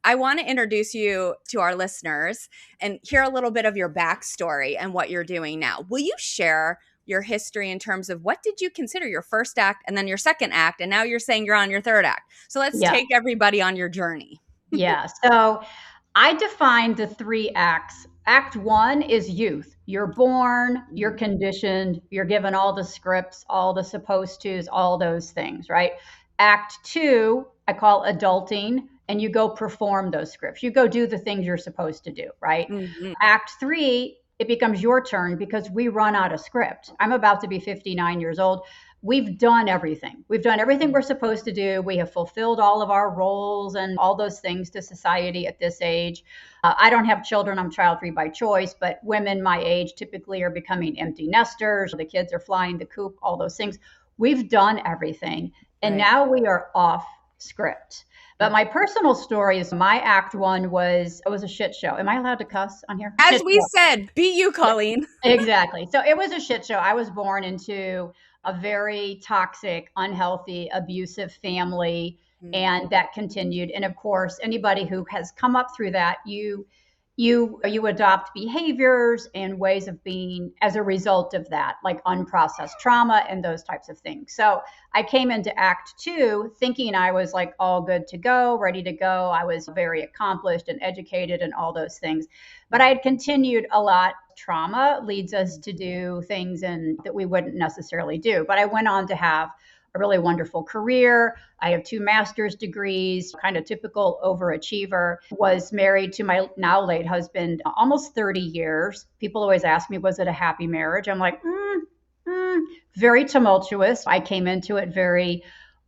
I want to introduce you to our listeners and hear a little bit of your backstory and what you're doing now. Will you share your history in terms of what did you consider your first act and then your second act, and now you're saying you're on your third act? So let's Yeah. take everybody on your journey. Yeah. So I defined the three acts. Act one is youth. You're born, you're conditioned, you're given all the scripts, all the supposed tos, all those things, right? Act two, I call adulting, and you go perform those scripts. You go do the things you're supposed to do, right? Mm-hmm. Act three, it becomes your turn because we run out of script. I'm about to be 59 years old. We've done everything. We've done everything we're supposed to do. We have fulfilled all of our roles and all those things to society at this age. I don't have children. I'm child free by choice, but women my age typically are becoming empty nesters. The kids are flying the coop, all those things. We've done everything. And Right. now we are off script. But my personal story is my act one was, it was a shit show. Am I allowed to cuss on here? As Shit we show. said, be you, Colleen. Exactly. So it was a shit show. I was born into a very toxic, unhealthy, abusive family, and that continued. And of course, anybody who has come up through that, you adopt behaviors and ways of being as a result of that, like unprocessed trauma and those types of things. So I came into act two thinking I was like all good to go, ready to go. I was very accomplished and educated and all those things. But I had continued a lot. Trauma leads us to do things that we wouldn't necessarily do. But I went on to have a really wonderful career. I have 2 master's degrees, kind of typical overachiever. Was married to my now late husband almost 30 years. People always ask me, was it a happy marriage? I'm like, very tumultuous. I came into it very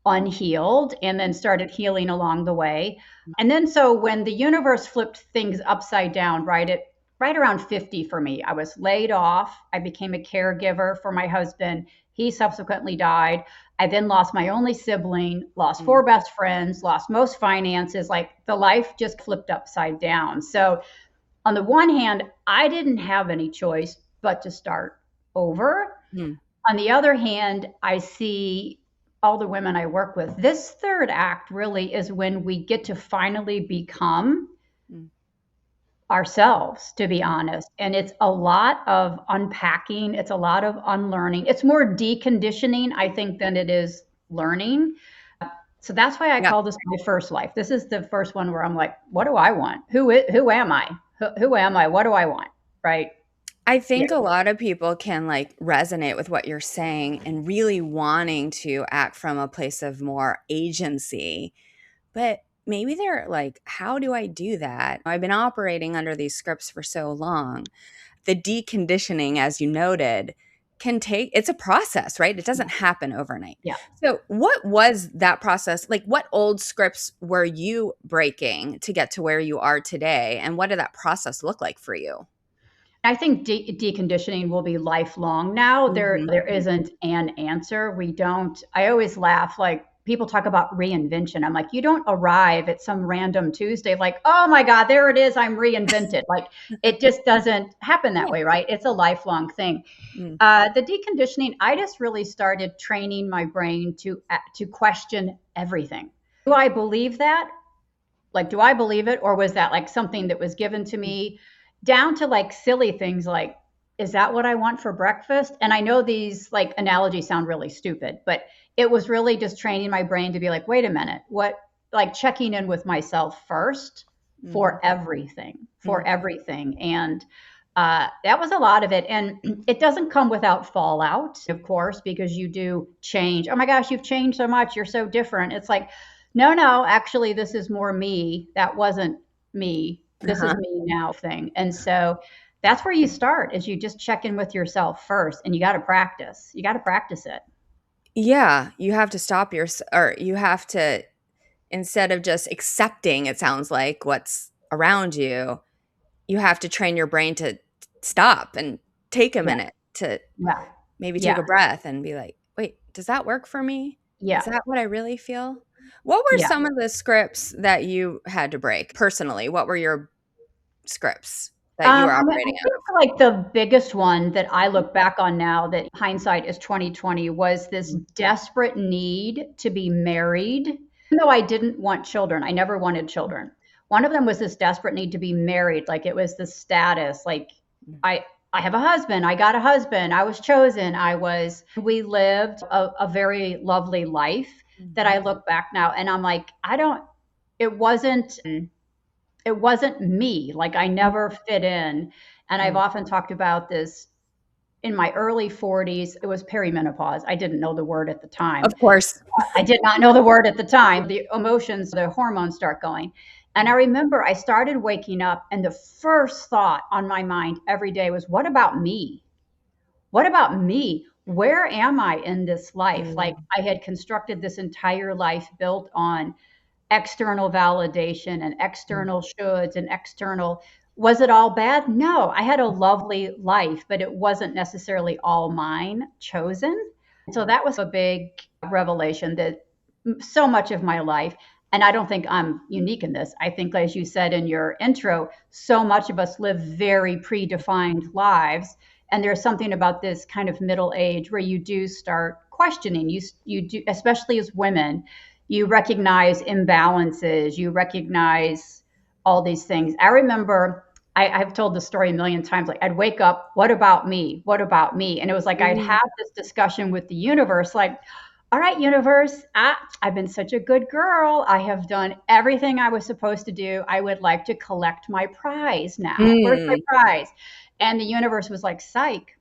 unhealed and then started healing along the way. And then so when the universe flipped things upside down, right around 50 for me, I was laid off. I became a caregiver for my husband. He subsequently died. I then lost my only sibling, lost 4 best friends, lost most finances. Like the life just flipped upside down. So on the one hand, I didn't have any choice but to start over. On the other hand, I see all the women I work with. This third act really is when we get to finally become ourselves, to be honest. And it's a lot of unpacking. It's a lot of unlearning. It's more deconditioning, I think, than it is learning. So that's why I call this my first life. This is the first one where I'm like, what do I want? Who am I? Who am I? What do I want? Right. I think a lot of people can like resonate with what you're saying and really wanting to act from a place of more agency. But maybe they're like, how do I do that? I've been operating under these scripts for so long. The deconditioning, as you noted, it's a process, right? It doesn't happen overnight. Yeah. So what was that process? Like what old scripts were you breaking to get to where you are today? And what did that process look like for you? I think deconditioning will be lifelong now. There isn't an answer. I always laugh, like people talk about reinvention. I'm like, you don't arrive at some random Tuesday like, oh my God, there it is, I'm reinvented. Like it just doesn't happen that way, right? It's a lifelong thing. The deconditioning, I just really started training my brain to question everything. Do I believe that? Like, do I believe it? Or was that like something that was given to me? Down to like silly things like, is that what I want for breakfast? And I know these like analogies sound really stupid, but it was really just training my brain to be like, wait a minute, like checking in with myself first for everything. And that was a lot of it. And it doesn't come without fallout, of course, because you do change. Oh my gosh, you've changed so much. You're so different. It's like, no, actually, this is more me. That wasn't me. This is me now thing. And so that's where you start is you just check in with yourself first and you got to practice. You got to practice it. Yeah. You have to stop or you have to, instead of just accepting, it sounds like what's around you, you have to train your brain to stop and take a minute to maybe take a breath and be like, wait, does that work for me? Yeah. Is that what I really feel? What were some of the scripts that you had to break personally? What were your scripts that you were operating out of? Like the biggest one that I look back on now that hindsight is 2020 was this desperate need to be married. Even though I didn't want children, I never wanted children. One of them was this desperate need to be married, like it was the status, like I have a husband, I got a husband, I was chosen, we lived a very lovely life that I Mhm. look back now and I'm like, I don't, it wasn't, it wasn't me. Like I never fit in. And I've Mm. often talked about this in my early 40s. It was perimenopause. I didn't know the word at the time. Of course. I did not know the word at the time. The emotions, the hormones start going. And I remember I started waking up, and the first thought on my mind every day was, what about me? What about me? Where am I in this life? Like Mm. I had constructed this entire life built on external validation and Mm. external shoulds and external. Was it all bad? No, I had a lovely life, but it wasn't necessarily all mine chosen. So that was a big revelation that so much of my life, and I don't think I'm unique in this. I think, as you said in your intro, so much of us live very predefined lives. And there's something about this kind of middle age where you do start questioning. You do, especially as women, you recognize imbalances, you recognize all these things. I remember I've told the story a million times. Like I'd wake up, what about me? What about me? And it was like I'd Mm. have this discussion with the universe, like, all right, universe, I've been such a good girl. I have done everything I was supposed to do. I would like to collect my prize now. Where's my Mm. prize? And the universe was like, psych,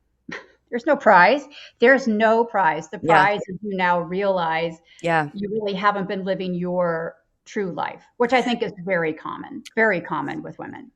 there's no prize. There's no prize. The Yeah. prize is you now realize Yeah. you really haven't been living your true life, which I think is very common with women.